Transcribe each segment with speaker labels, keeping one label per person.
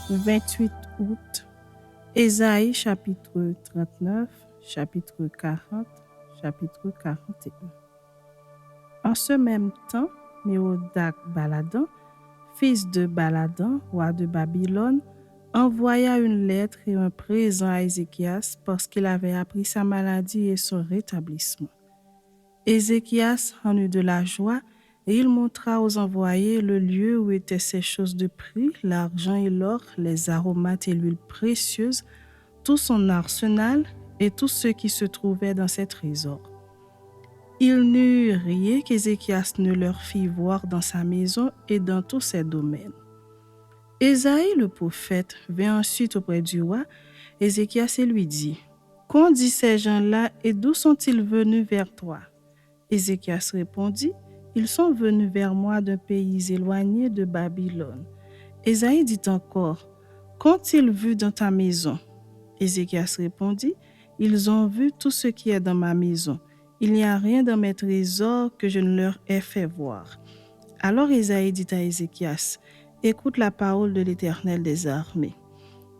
Speaker 1: 28 août, Ésaïe chapitre 39, chapitre 40, chapitre 41. En ce même temps, Mérodach Baladan, fils de Baladan, roi de Babylone, envoya une lettre et un présent à Ézéchias parce qu'il avait appris sa maladie et son rétablissement. Ézéchias en eut de la joie et il montra aux envoyés le lieu où étaient ces choses de prix, l'argent et l'or, les aromates et l'huile précieuse, tout son arsenal et tout ce qui se trouvait dans ses trésors. Il n'eut rien qu'Ézéchias ne leur fit voir dans sa maison et dans tous ses domaines. Ésaïe le prophète vint ensuite auprès du roi Ézéchias et lui dit : « Qu'ont dit ces gens-là et d'où sont-ils venus vers toi ?» Ézéchias répondit : « Ils sont venus vers moi d'un pays éloigné de Babylone. » Ésaïe dit encore : « Qu'ont-ils vu dans ta maison ?» Ézéchias répondit : « Ils ont vu tout ce qui est dans ma maison. Il n'y a rien dans mes trésors que je ne leur ai fait voir. » Alors Ésaïe dit à Ézéchias : « Écoute la parole de l'Éternel des armées.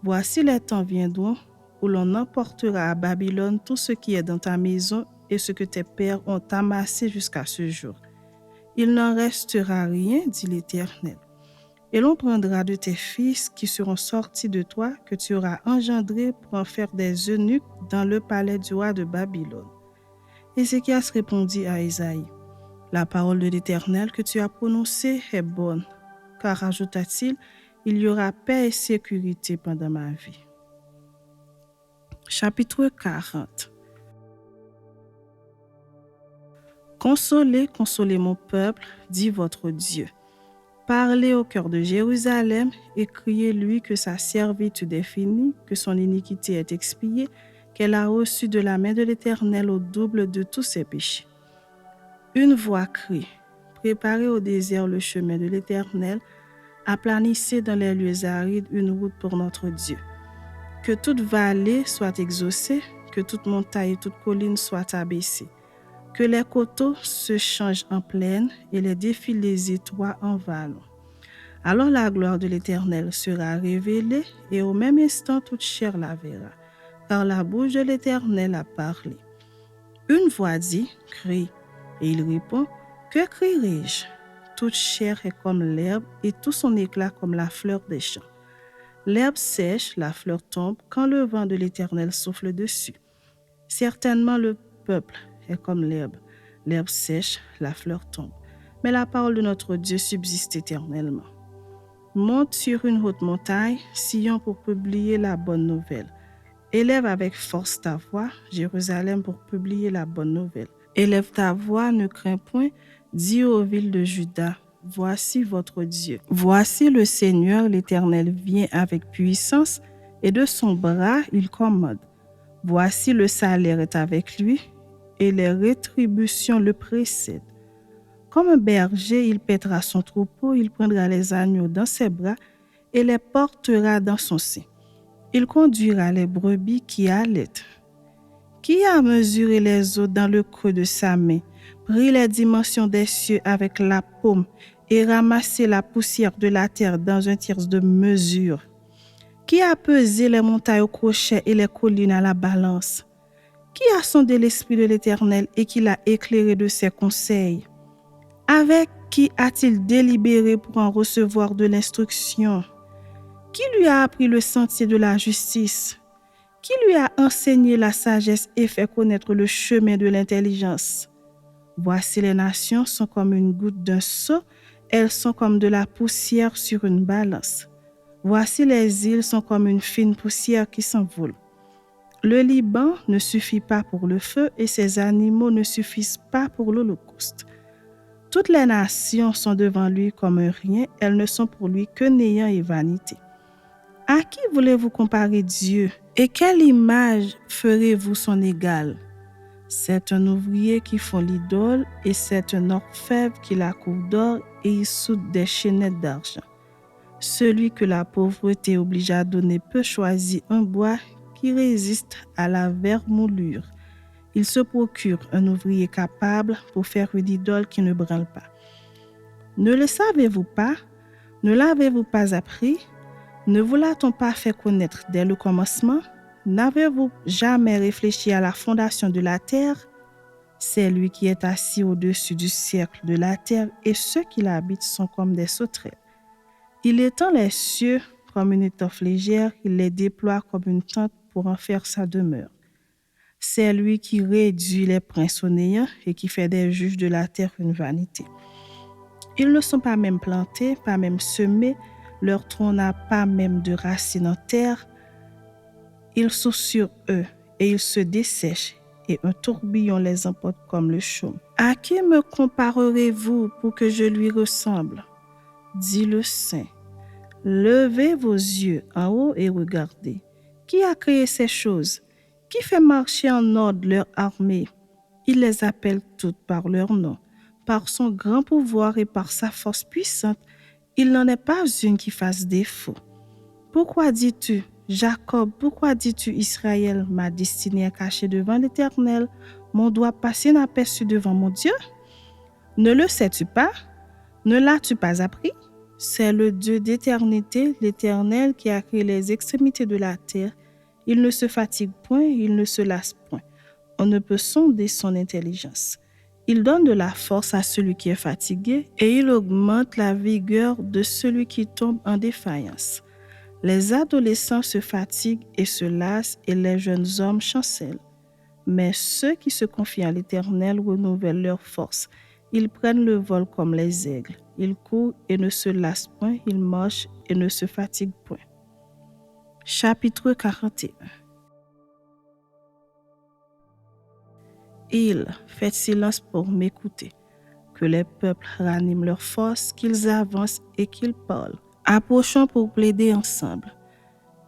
Speaker 1: Voici les temps viendront où l'on emportera à Babylone tout ce qui est dans ta maison et ce que tes pères ont amassé jusqu'à ce jour. Il n'en restera rien, dit l'Éternel. Et l'on prendra de tes fils qui seront sortis de toi, que tu auras engendrés pour en faire des eunuques dans le palais du roi de Babylone. » Ézéchias répondit à Ésaïe : « La parole de l'Éternel que tu as prononcée est bonne, car, ajouta-t-il, il y aura paix et sécurité pendant ma vie. » Chapitre 40. Consolez, consolez mon peuple, dit votre Dieu. Parlez au cœur de Jérusalem et criez-lui que sa servitude est finie, que son iniquité est expiée, qu'elle a reçu de la main de l'Éternel au double de tous ses péchés. Une voix crie : préparez au désert le chemin de l'Éternel, aplanissez dans les lieux arides une route pour notre Dieu. Que toute vallée soit exaucée, que toute montagne et toute colline soient abaissées. Que les coteaux se changent en plaine et les défilés étroits en vallons. Alors la gloire de l'Éternel sera révélée et au même instant toute chair la verra, car la bouche de l'Éternel a parlé. Une voix dit : crie. Et il répond : que crierai-je ? Toute chair est comme l'herbe et tout son éclat comme la fleur des champs. L'herbe sèche, la fleur tombe quand le vent de l'Éternel souffle dessus. Certainement le peuple est comme l'herbe. L'herbe sèche, la fleur tombe. Mais la parole de notre Dieu subsiste éternellement. Monte sur une haute montagne, Sion, pour publier la bonne nouvelle. Élève avec force ta voix, Jérusalem, pour publier la bonne nouvelle. Élève ta voix, ne crains point, dis aux villes de Juda : voici votre Dieu. Voici le Seigneur, l'Éternel vient avec puissance, et de son bras il commande. Voici le salaire est avec lui, et les rétributions le précèdent. Comme un berger, il paîtra son troupeau, il prendra les agneaux dans ses bras et les portera dans son sein. Il conduira les brebis qui allaitent. Qui a mesuré les eaux dans le creux de sa main, pris les dimensions des cieux avec la paume et ramassé la poussière de la terre dans un tierce de mesure? Qui a pesé les montagnes au crochet et les collines à la balance? Qui a sondé l'esprit de l'Éternel et qui l'a éclairé de ses conseils? Avec qui a-t-il délibéré pour en recevoir de l'instruction? Qui lui a appris le sentier de la justice? Qui lui a enseigné la sagesse et fait connaître le chemin de l'intelligence? Voici les nations sont comme une goutte d'un seau, elles sont comme de la poussière sur une balance. Voici les îles sont comme une fine poussière qui s'envole. Le Liban ne suffit pas pour le feu et ses animaux ne suffisent pas pour l'holocauste. Toutes les nations sont devant lui comme un rien, elles ne sont pour lui que néant et vanité. À qui voulez-vous comparer Dieu et quelle image ferez-vous son égal? C'est un ouvrier qui fond l'idole et c'est un orfèvre qui la couvre d'or et y soude des chaînettes d'argent. Celui que la pauvreté oblige à donner peut choisir un bois qui résiste à la vermoulure. Il se procure un ouvrier capable pour faire une idole qui ne branle pas. Ne le savez-vous pas? Ne l'avez-vous pas appris? Ne vous l'a-t-on pas fait connaître dès le commencement? N'avez-vous jamais réfléchi à la fondation de la terre? C'est lui qui est assis au-dessus du cercle de la terre et ceux qui l'habitent sont comme des sauterelles. Il étend les cieux comme une étoffe légère, il les déploie comme une tente pour en faire sa demeure. C'est lui qui réduit les princes au néant et qui fait des juges de la terre une vanité. Ils ne sont pas même plantés, pas même semés, leur tronc n'a pas même de racines en terre. Ils sont sur eux et ils se dessèchent et un tourbillon les emporte comme le chaume. À qui me comparerez-vous pour que je lui ressemble? Dit le Saint. Levez vos yeux en haut et regardez. Qui a créé ces choses? Qui fait marcher en ordre leur armée? Il les appelle toutes par leur nom. Par son grand pouvoir et par sa force puissante, il n'en est pas une qui fasse défaut. Pourquoi dis-tu, Jacob, pourquoi dis-tu, Israël, ma destinée est cachée devant l'Éternel, mon doigt passe inaperçu devant mon Dieu? Ne le sais-tu pas? Ne l'as-tu pas appris? C'est le Dieu d'éternité, l'Éternel, qui a créé les extrémités de la terre. Il ne se fatigue point, il ne se lasse point. On ne peut sonder son intelligence. Il donne de la force à celui qui est fatigué et il augmente la vigueur de celui qui tombe en défaillance. Les adolescents se fatiguent et se lassent et les jeunes hommes chancellent. Mais ceux qui se confient à l'Éternel renouvellent leur force. Ils prennent le vol comme les aigles. Ils courent et ne se lassent point. Ils marchent et ne se fatiguent point. Chapitre 41. Ils, faites silence pour m'écouter. Que les peuples raniment leur force, qu'ils avancent et qu'ils parlent. Approchons pour plaider ensemble.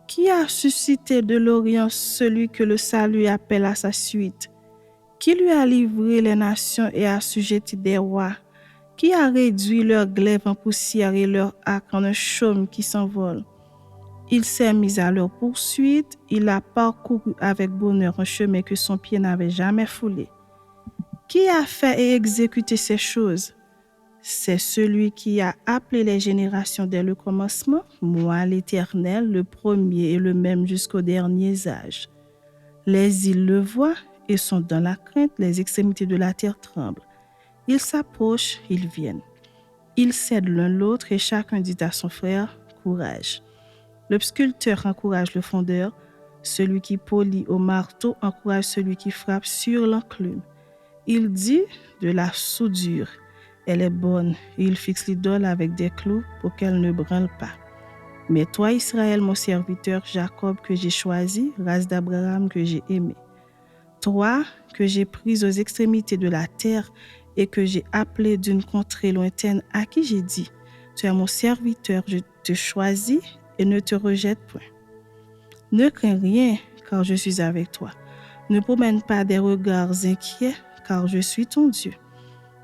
Speaker 1: Qui a suscité de l'Orient celui que le salut appelle à sa suite? Qui lui a livré les nations et assujetti des rois? Qui a réduit leur glaive en poussière et leur arc en un chaume qui s'envole? Il s'est mis à leur poursuite, il a parcouru avec bonheur un chemin que son pied n'avait jamais foulé. Qui a fait et exécuté ces choses? C'est celui qui a appelé les générations dès le commencement, moi l'Éternel, le premier et le même jusqu'aux derniers âges. Les îles le voient et sont dans la crainte, les extrémités de la terre tremblent. Ils s'approchent, ils viennent. Ils cèdent l'un l'autre et chacun dit à son frère, courage. Le sculpteur encourage le fondeur, celui qui polit au marteau encourage celui qui frappe sur l'enclume. Il dit de la soudure, elle est bonne, et il fixe l'idole avec des clous pour qu'elle ne branle pas. Mais toi, Israël, mon serviteur, Jacob que j'ai choisi, race d'Abraham que j'ai aimé, toi que j'ai pris aux extrémités de la terre et que j'ai appelé d'une contrée lointaine, à qui j'ai dit, tu es mon serviteur, je te choisis et ne te rejette point. Ne crains rien, car je suis avec toi. Ne promène pas des regards inquiets, car je suis ton Dieu.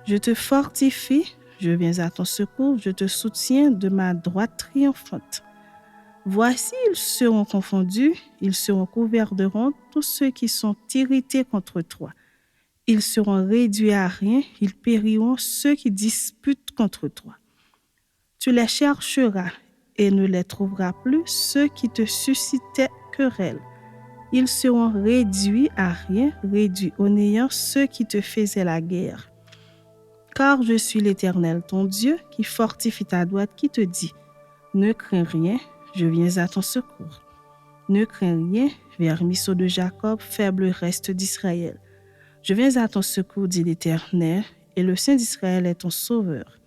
Speaker 1: Je te fortifie, je viens à ton secours, je te soutiens de ma droite triomphante. Voici, ils seront confondus, ils seront couverts de honte, tous ceux qui sont irrités contre toi. Ils seront réduits à rien, ils périront ceux qui disputent contre toi. Tu les chercheras et ne les trouveras plus, ceux qui te suscitaient querelle. Ils seront réduits à rien, réduits au néant, ceux qui te faisaient la guerre. Car je suis l'Éternel, ton Dieu, qui fortifie ta droite, qui te dit, ne crains rien, je viens à ton secours. Ne crains rien, vermisseau de Jacob, faible reste d'Israël. Je viens à ton secours, dit l'Éternel, et le Saint d'Israël est ton sauveur.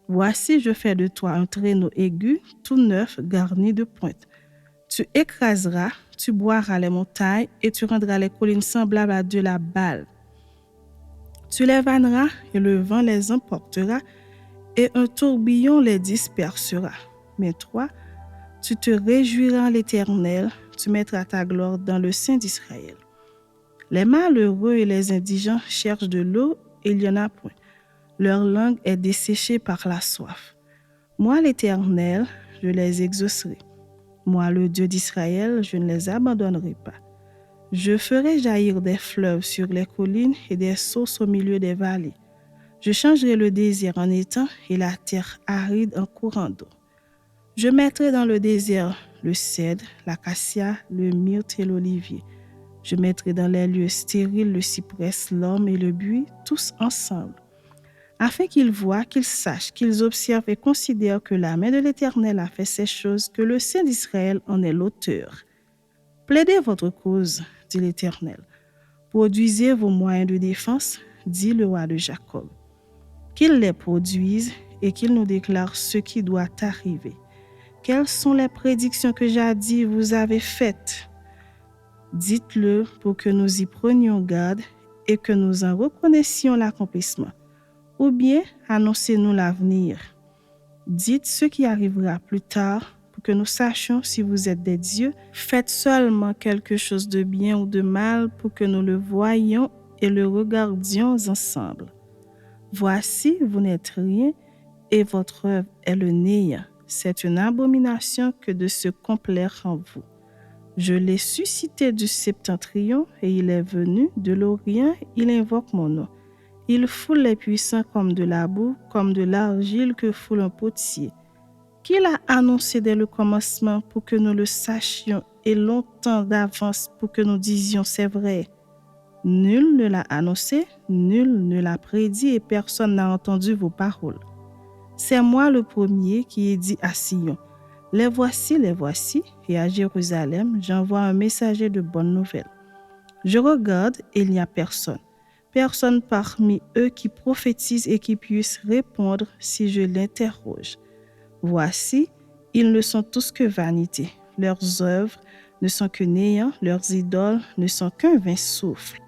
Speaker 1: Voici, je fais de toi un traîneau aigu, tout neuf, garni de pointes. Tu écraseras, tu boiras les montagnes, et tu rendras les collines semblables à de la balle. Tu les vanneras, et le vent les emportera, et un tourbillon les dispersera. Mais toi, tu te réjouiras en l'Éternel, tu mettras ta gloire dans le Saint d'Israël. Les malheureux et les indigents cherchent de l'eau, et il n'y en a point. Leur langue est desséchée par la soif. Moi, l'Éternel, je les exaucerai. Moi, le Dieu d'Israël, je ne les abandonnerai pas. Je ferai jaillir des fleuves sur les collines et des sources au milieu des vallées. Je changerai le désert en étang et la terre aride en courant d'eau. Je mettrai dans le désert le cèdre, l'acacia, le myrte et l'olivier. Je mettrai dans les lieux stériles le cyprès, l'orme et le buis, tous ensemble, afin qu'ils voient, qu'ils sachent, qu'ils observent et considèrent que la main de l'Éternel a fait ces choses, que le Saint d'Israël en est l'auteur. Plaidez votre cause, dit l'Éternel. Produisez vos moyens de défense, dit le roi de Jacob. Qu'il les produise et qu'il nous déclare ce qui doit arriver. Quelles sont les prédictions que jadis vous avez faites? Dites-le pour que nous y prenions garde et que nous en reconnaissions l'accomplissement. Ou bien annoncez-nous l'avenir. Dites ce qui arrivera plus tard pour que nous sachions si vous êtes des dieux. Faites seulement quelque chose de bien ou de mal pour que nous le voyions et le regardions ensemble. Voici, vous n'êtes rien et votre œuvre est le néant. C'est une abomination que de se complaire en vous. Je l'ai suscité du septentrion et il est venu de l'Orient, il invoque mon nom. Il foule les puissants comme de la boue, comme de l'argile que foule un potier. Qui l'a annoncé dès le commencement pour que nous le sachions et longtemps d'avance pour que nous disions c'est vrai? Nul ne l'a annoncé, nul ne l'a prédit et personne n'a entendu vos paroles. C'est moi le premier qui ai dit à Sion, les voici, et à Jérusalem, j'envoie un messager de bonnes nouvelles. Je regarde et il n'y a personne. Personne parmi eux qui prophétise et qui puisse répondre si je l'interroge. Voici, ils ne sont tous que vanité. Leurs œuvres ne sont que néant, leurs idoles ne sont qu'un vain souffle.